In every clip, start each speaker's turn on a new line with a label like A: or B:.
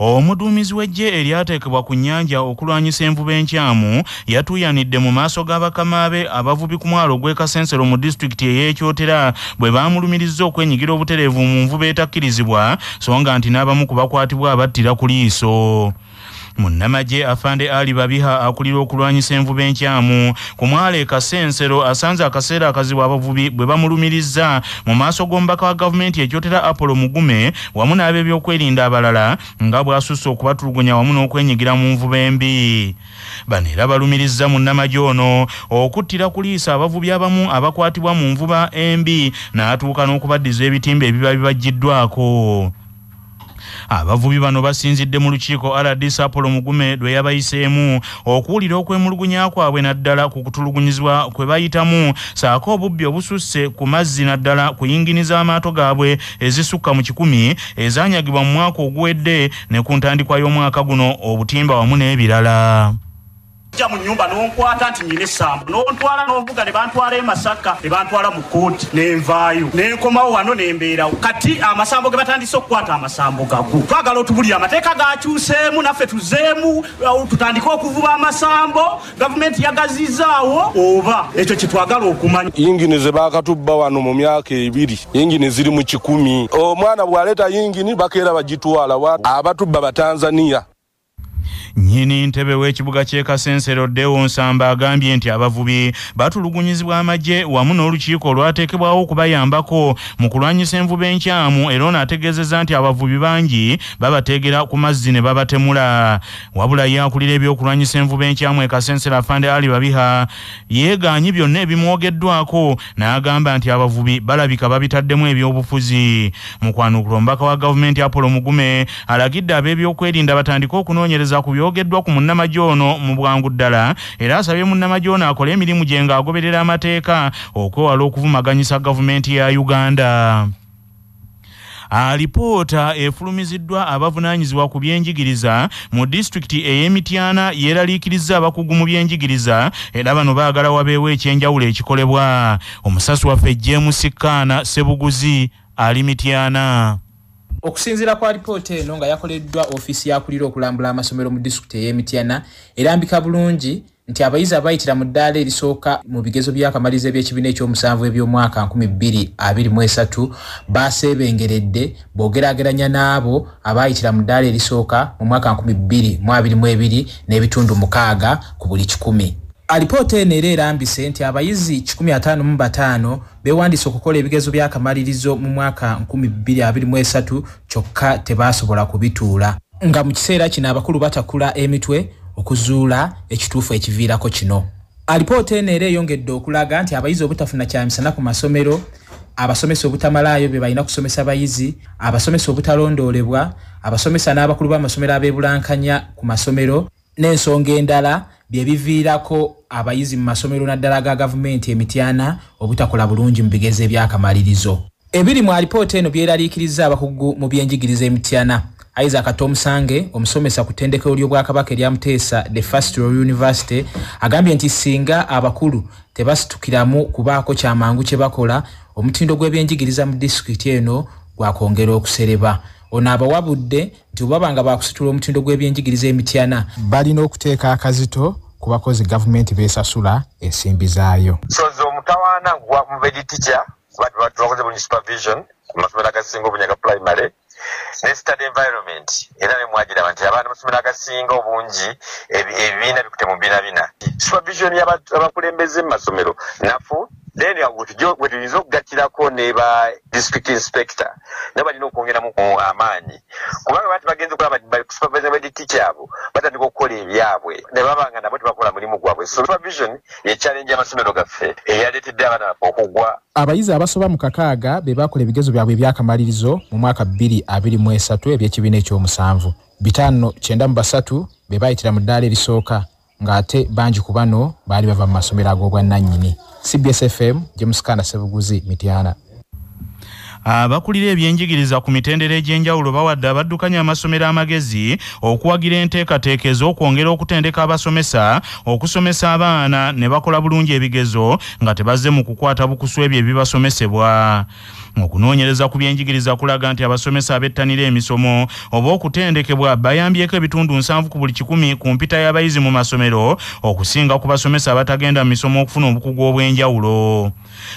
A: Omudumizi w'eggye eryateekebwa ku nnyanja okulwanyisa envuba enkyamu yatuyanidde mu maaso g'Abakamabe abavubi ku mwalo gw'e Kasensero mu disitulikiti ey'Ekyotera bwe baamulumirizza okwenyigira obutereevu mu nvuba etakkirizibwa so nga nti n'abamu ku bakwatibwa abattira ku liiso. Munnamagye Afande Ali Babiha akulira okulwanyisa envuba enkyamu ku mwalo e Kasensero asanze akaseera akazibu abavubi bwe bamulumirizza mu maaso g'omubaka wa gavumenti Ekyotera Apollo Mugume wamu n'ab'ebyokwerinda abalala nga bw'asusse okubatulugunya wamu n'okwenyigira mu nvuba embi. Bano era balumirizza munnamagye ono okuttira ku liiso abavubi abamu abakwatibwa mu nvuba embi n'atuuka n'okubaddiza ebitimba ebiba bibaggiddwako. Abavubi bano basinzidde mu lukiiko RDC Apollo Mugume lwe yabayiseemu okuwulira okwemulugunya kwabwe naddala ku kutulugunyizibwa kwe bayitamu saako obubbi obususse ku mazzi naddala kuyinginiza amaato gaabwe ezisukka mu 100 ezanyagibwa mu mwaka oguwedde ne ku ntandikwa y'omwaka guno obutimba wamu n'ebirala.
B: Mu nyumba n'onkwata nti nyine essambu n'ontwala n'ovuga ne bantwala e Masaka ne bantwala mu kkooti n'envaayo n'enkomawo wano n'embeerawo kati amasambo ge batandise okukwata amasambo gago twagala otubulira amateeka gakyuseemu naffe tuzeemu tutandike okuvuba amasambo gavumenti yagazizaawo oba ekyo kye twagala okumanya.
C: Yingini ze baakatubba wano mu myaka 2 yingini ziri mu 10 omwana bw'aleeta yingini bakeera bagitwala abatubba Batanzania.
A: Nyini ntebe w'ekibuga ky'e Kasensero Deo Nsamba agambye nti abavubi batulugunyizibwa amagye wamu n'olukiiko olwateekebwawo okubayambako mu kulwanyisa envuba enkyamu era n'ategeezezza nti abavubi bangi babateegera ku mazzi ne babatemula. Wabula ye akulira ebyokulwanyisa envuba enkyamu e Kasensero Afande Ali Babiha yeegaanyi byonna ebimwogeddwako n'agamba nti abavubi balabika babitaddemu ebyobufuzi. Mukwanukula omubaka wa gavumenti Apollo Mugume alagidde ab'ebyokwerinda batandike okunoonyereza ku byogeddwa ku munnamagye ono mu bwangu ddala era asabye munnamagye ono akole emirimu gye ng'agoberera amateeka okwewala okuvumaganyisa gavumenti ya Uganda. Alipoota efulumiziddwa abavunaanyizibwa ku byenjigiriza mu disitulikiti ey'Emityana yeeraliikirizza abakugu mu byenjigiriza era bano baagala wabeewo ekyenjawulo ekikolebwa. Omusasi waffe James Kaana Sebuguzi ali Mityana.
D: Okusinziira kwa alipoota eno nga yakoleddwa ofiisi yakulira okulambula amasomero mu disitulikiti ey'Emityana erambika bulungi nti abayizi abayitira mu ddaala erisooka mu bigezo by'akamalizo eby'ekibiina eky'omusanvu eby'omwaka 2023 baaseebengeredde boogeraageranya n'abo abayitira mu ddaala erisooka mu mwaka 2022 n'ebitundu 6 ku buli 100. Alipoota eno era erambise nti abayizi 155 beewandiise okukola ebigezo by'akamalirizo mu mwaka 2023 kyokka tebaasobola kubituula. Nga mu kiseera kino abakulu batakula emitwe okuzuula ekituufu ekiviirako kino. Alipoota eno era eyongedde okulaga nti abayizi obutafuna kyamisana ku masomero, abasomesa obutamalaayo be balina kusomesa abayizi, abasomesa obutalondoolebwa, abasomesa n'abakulu b'amasomero abeebulankanya ku masomero n'ensonga endala bye biviirako abayizi mu masomero naddala ga gavumenti Emityana obutakola bulungi mu bigezo eby'akamalirizo. Ebiri mu alipoota eno byeraliikiriza abakugu mu byenjigiriza Emityana. Isaac Tomusange omusomesa ku ttendekero ly'Obwakabaka erya Muteesa the First Royal University agambye nti singa abakulu tebasitukiramu kubaako kyamangu kye bakola omutindo gw'ebyenjigiriza mu disitulikiti eno gwakwongera okusereba. Ono abawabudde nti obabanga bakusitula omutindo gw'ebyenjigiriza Emityana balina okuteeka akazito ku bakozi gavumenti beesasula ensimbi zaayo.
E: Sozo omutawaana gwa mubedi teacher bakoze bulungi supervision ku masomero agasinga obunyaga primary ne study environment era ne mwagira nti abaana basomera agasinga obungi ebibiina bikute mu bina supervision y'abakulembeze mu masomero nafu then tuyinza okugattiraako ne ba district inspector nabo balina okwongeramu amaanyi kubanga bati bagenze okulaba supervision bedi teacher abo batandika okukola ebyabwe ne babanga nabo tebakola mulimu gwabwe. So supervision ye challenge y'amasomero gaffe eyaleetedde abaana okugwa.
D: Abayizi abasoba mu 6 be bakola ebigezo byabwe eby'akamalirizo mu mwaka 2023 eby'ekibiina eky'omusanvu. 593 be bayitira mu ddaala erisooka ng'ate bangi ku bano baali bava mu masomero ag'obwannannyini. CBS FM, James Kaana Sebuguzi, Mityana.
A: abakulira ebyenjigiriza ku mitendera egy'enjawulo bawadde abaddukanya amasomero amagezi okuwagira enteekateeka ez'okwongera okutendeka abasomesa okusomesa abaana ne bakola bulungi ebigezo nga tebazze mu kukwata bukusu ebyo ebibasomesebwa. Okunoonyereza ku byenjigiriza kulaga nti abasomesa abettanira emisomo oba okutendekebwa bayambyeko ebitundu 7 ku buli 100 ku mpita y'abayizi mu masomero okusinga ku basomesa abatagenda mu misomo okufuna obukugu obw'enjawulo.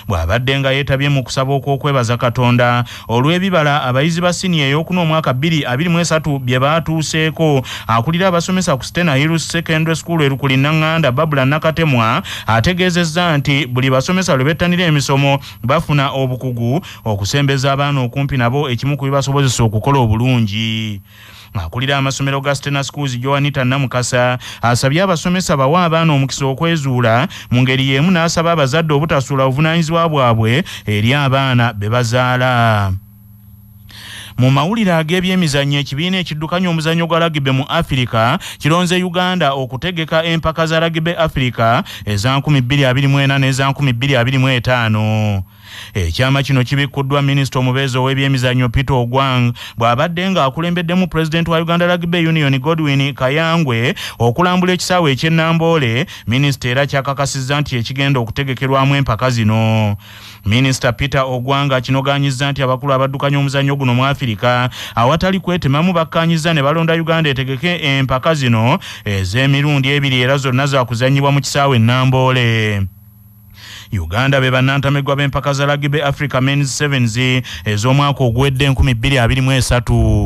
A: Bw'abadde nga yeetabye mu kusaba okw'okwebaza Katonda olw'ebibala abayizi ba siniya ey'okuna omwaka 2023 bye baatuuseeko, akulira abasomesa ku Stena Hills Secondary School erukuli Nanganda Babula Nakatemwa ategeezezza nti buli basomesa lwe bettanira emisomo bafuna obukugu okusembeza abaana okumpi nabo ekimu ku bibasobozesa okukola obulungi. Akulira amasomero ga Stena Schools Joanita Namukasa asabye abasomesa bawa abaana omukisa okwezuula mu ngeri y'emu n'asaba abazadde obutasuula obuvunaanyizibwa bwabwe eri abaana be bazaala. Mu mawulire ag'ebyemizannyo ekibiina ekiddukanya omuzannyo gwa rugby mu Africa kironze Uganda okutegeka empaka za rugby Africa eza 2024 n'eza 2025. Ekyama kino kibikkuddwa minisita omubeezi ow'ebyemizannyo Peter Ogwang bw'abadde nga akulembeddemu Pulezidenti wa Uganda Rugby Union Godwin Kayangwe okulambula ekisaawe eky'Ennamboole. Minisita era kyakakasizza nti ekigenda okutegekerwamu empaka zino. Minisita Peter Ogwang kinoganyizza nti abakulu abaddukanya omuzannyo guno mu Africa awatali kwetemamu bakkaanyizza ne balonda Uganda etegeke empaka zino ez'emirundi ebiri era zonna zaakuzannyibwa mu kisaawe Ennamboole. Uganda be bannantamegwa b'empaka za Rugby Africa Men's Sevens ez'omwaka oguwedde 2023.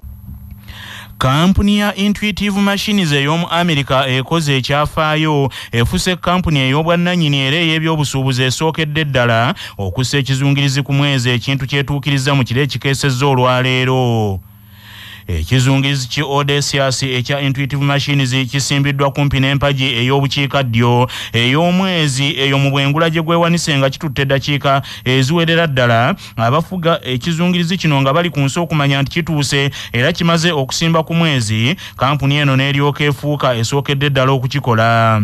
A: Kampuni ya Intuitive Machines ey'omu America ekoze ekyafaayo efuse kampuni ey'obwannannyini era ey'ebyobusuubuzi esookedde ddala okussa ekizungirizi ku mwezi, ekintu kyetuukiriza mu kiro ekikeesezza olwaleero. Ekizungirizi ki Odysseus ekya Intuitive Machines kisimbiddwa kumpi n'empagi ey'obukiikaddyo ey'omwezi eyo mu bwengula gye gwewanise nga kitutte eddakiika eziwerera ddala. Abafuga ekizungirizi kino nga bali ku nsi okumanya nti kituuse era kimaze okusimba ku mwezi, kampuni eno n'eryoka efuuka esookedde ddala okukikola.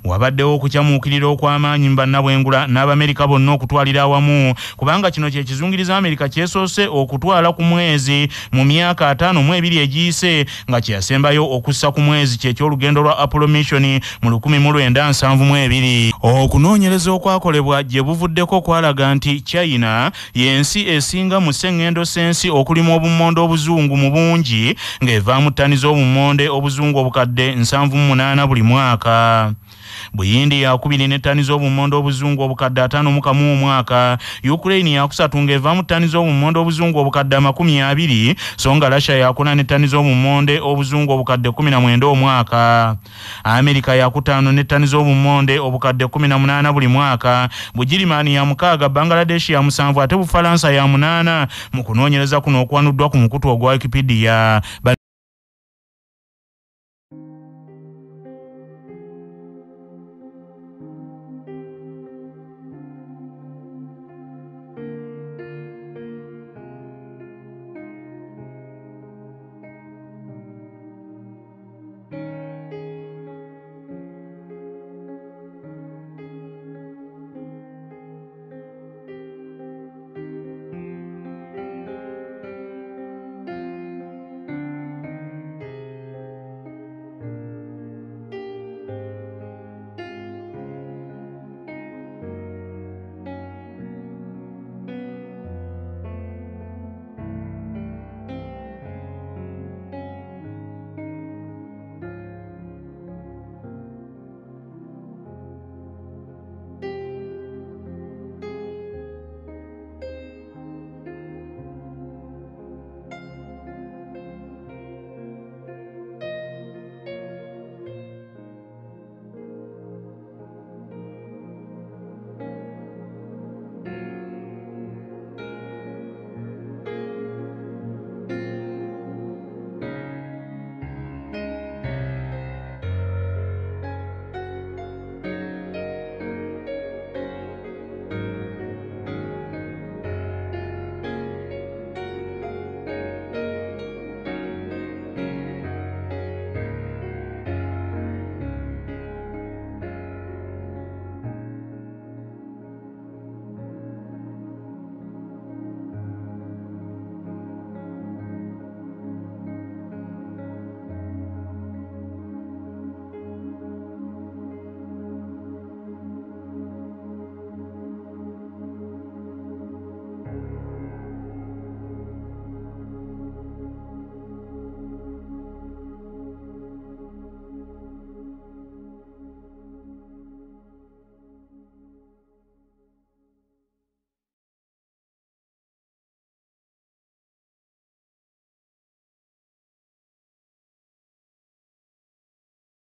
A: Wabaddewo okukyamuukirira okw'amaanyi mu bannabwengula n'Abamerika bonna okutwalira awamu, kubanga kino kye kizungirizi Amerika kyesoose okutwala ku mwezi mu myaka 5 egiyise, nga kyasembayo okussa ku mwezi ky'ekyolugendo lwa Apollo Mission mu 1972. Okunoonyereza okwakolebwa gye buvuddeko kwalaga nti China y'ensi esinga mu sseŋŋendo ssensi okulima obummonde obuzungu mu bungi ng'evaamu ttani z'obummonde obuzungu obukadde 78 buli mwaka. Buyindi yakubiri ne ttani z'obummonde obuzungu obukadde 51 mu mwaka. Ukraine yakusatu ng'evaamu ttani z'obummonde obuzungu obukadde 20, so nga Russia yakuna ne ttani z'obummonde obuzungu obukadde 19 omwaka. Amerika yakutaano ne ttani z'obummonde obukadde 18 buli mwaka. Bugirimani ya 6, Bangladesh ya 7 ate Bufalansa ya 8 mu kunoonyereza kuno okwanuddwa ku mukutu ogwa Wikipedia.